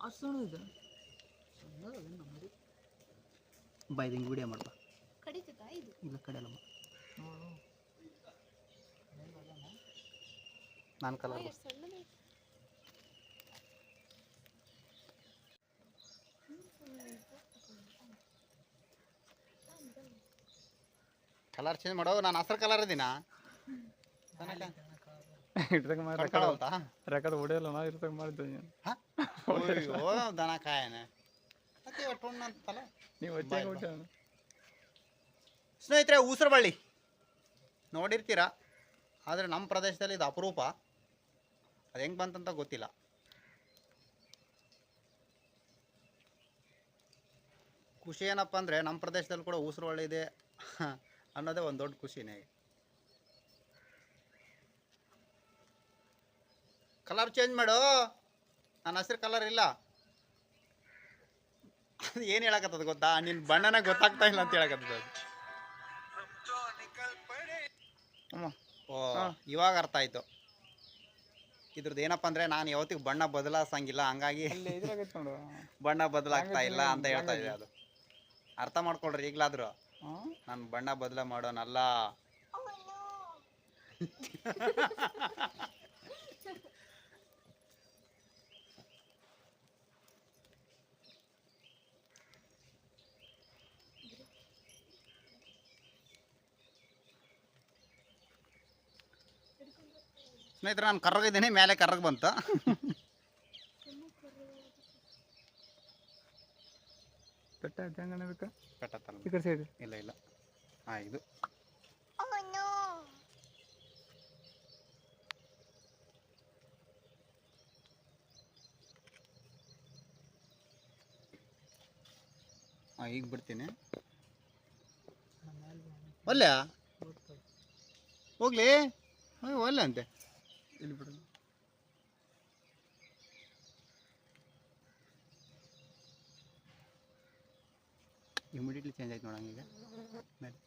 ಸಣ್ಣದಿದೆ ಬಾಯ್ದು ಹಿಂಗೆ ವಿಡಿಯೋ ಮಾಡ್ಬಾ ಇಲ್ಲ ಕಡೆಯಲ್ಲಮ್ಮ ನಾನು ಕಲರ್ ಕಲರ್ ಚೇಂಜ್ ಮಾಡೋ ನಾನು ಹಸಿರು ಕಲರ್ ಇದೀನಾ ರೆಕಾರ್ಡ್ ಹೊಡೆಯಲ್ಲ ನಾ ಇರ್ತಂಗೆ ಮಾಡಿದ್ದೆ ದನ ಕಾಯನೆ ಅಂತಲ್ಲ ನೀವು ಹೊಟ್ಟೆ ಸ್ನೇಹಿತರೆ ಊಸರು ಬಳ್ಳಿ ನೋಡಿರ್ತೀರ ಆದರೆ ನಮ್ಮ ಪ್ರದೇಶದಲ್ಲಿ ಇದು ಅಪರೂಪ ಅದು ಹೆಂಗೆ ಬಂತಂತ ಗೊತ್ತಿಲ್ಲ ಖುಷಿ ಏನಪ್ಪ ಅಂದರೆ ನಮ್ಮ ಪ್ರದೇಶದಲ್ಲಿ ಕೂಡ ಊಸರು ಬಳ್ಳಿ ಇದೆ ಅನ್ನೋದೇ ಒಂದು ದೊಡ್ಡ ಖುಷಿನೇ ಕಲರ್ ಚೇಂಜ್ ಮಾಡು ನನ್ನ ಹಸಿರು ಕಲರ್ ಇಲ್ಲ ಅದು ಏನು ಹೇಳಕತ್ತದ ಗೊತ್ತಾ ನಿನ್ನ ಬಣ್ಣನ ಗೊತ್ತಾಗ್ತಾ ಇಲ್ಲ ಅಂತ ಹೇಳಕತ್ತದ ಓ ಇವಾಗ ಅರ್ಥ ಆಯ್ತು ಇದ್ರದ್ದು ಏನಪ್ಪ ಅಂದರೆ ನಾನು ಯಾವತ್ತಿಗೂ ಬಣ್ಣ ಬದಲಾಯಿಸಂಗಿಲ್ಲ ಹಂಗಾಗಿ ಬಣ್ಣ ಬದಲಾಗ್ತಾ ಇಲ್ಲ ಅಂತ ಹೇಳ್ತಾ ಇದೆ ಅದು ಅರ್ಥ ಮಾಡ್ಕೊಳ್ರಿ ಈಗಲಾದರೂ ನಾನು ಬಣ್ಣ ಬದಲ ಮಾಡೋನಲ್ಲ ಸ್ನೇಹಿತರೆ ನಾನು ಕರ್ರಗಿದ್ದೀನಿ ಮೇಲೆ ಕರ್ರಗೆ ಬಂತು ಪೆಟ್ಟ ಹೆಂಗನೆ ಬೇಕಾ ಪೆಟ್ಟತ್ತಲ್ಲ ಈ ಕಡೆ ಸೈಡ್ ಇಲ್ಲ ಇಲ್ಲ ಹಾಂ ಇದು ಹಾಂ ಈಗ ಬಿಡ್ತೀನಿ ಒಲ್ಲೆ ಹೋಗ್ಲಿ ಒಲ್ಲೆ ಅಂತೆ ಇಲ್ಲಿ ಬಿಡು ಇಮಿಡಿಯೇಟ್ಲಿ ಚೇಂಜ್ ಆಯ್ತು ನೋಡಂಗೀಗ ಮೇಲೆ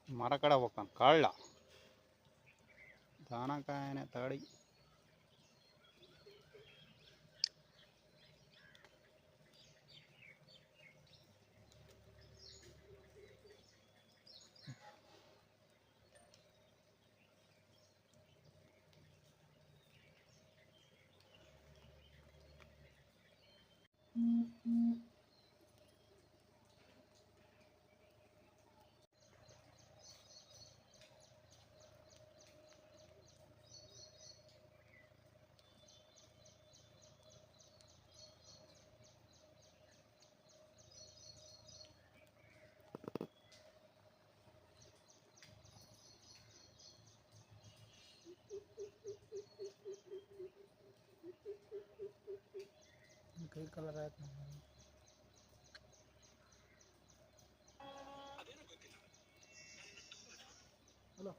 ಮರ ಕಡೆ ಹೋಗ್ತಾನೆ ಕಳ್ಳ ದಾನಕಾಯನೆ ತಡಿ ಕೈ ಕಲರ್ ಆಯ್ತು ಹಲೋ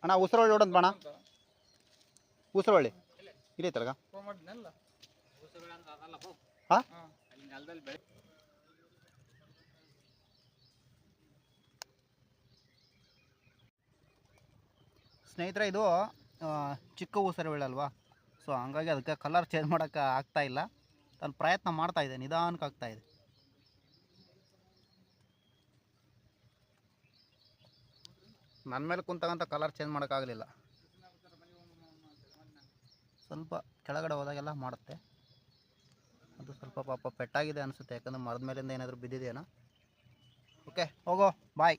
ಅಣ್ಣ ಉಸಿರೊಳ್ಳಿ ಹೊಡೋದು ಬಣ್ಣ ಉಸಿರೊಳ್ಳಿ ಇಲ್ಲೇ ತಲಗ ಹಾಂ ಸ್ನೇಹಿತರೆ ಇದು ಚಿಕ್ಕ ಊಸರವಳ್ಳಿ ಅಲ್ವಾ ಸೊ ಹಂಗಾಗಿ ಅದಕ್ಕೆ ಕಲರ್ ಚೇಂಜ್ ಮಾಡೋಕ್ಕೆ ಆಗ್ತಾಯಿಲ್ಲ ನಾನು ಪ್ರಯತ್ನ ಮಾಡ್ತಾಯಿದ್ದೆ ನಿಧಾನಕ್ಕೆ ಆಗ್ತಾಯಿದೆ ನನ್ನ ಮೇಲೆ ಕುಂತಾಗಂತ ಕಲರ್ ಚೇಂಜ್ ಮಾಡೋಕ್ಕಾಗಲಿಲ್ಲ ಸ್ವಲ್ಪ ಕೆಳಗಡೆ ಹೋದಾಗೆಲ್ಲ ಮಾಡುತ್ತೆ. ಅದು ಸ್ವಲ್ಪ ಪಾಪ ಪೆಟ್ಟಾಗಿದೆ ಅನಿಸುತ್ತೆ, ಯಾಕಂದರೆ ಮರದ ಮೇಲಿಂದ ಏನಾದರೂ ಬಿದ್ದಿದೆಯೇನೋ. ಓಕೆ ಹೋಗೋ, ಬಾಯ್.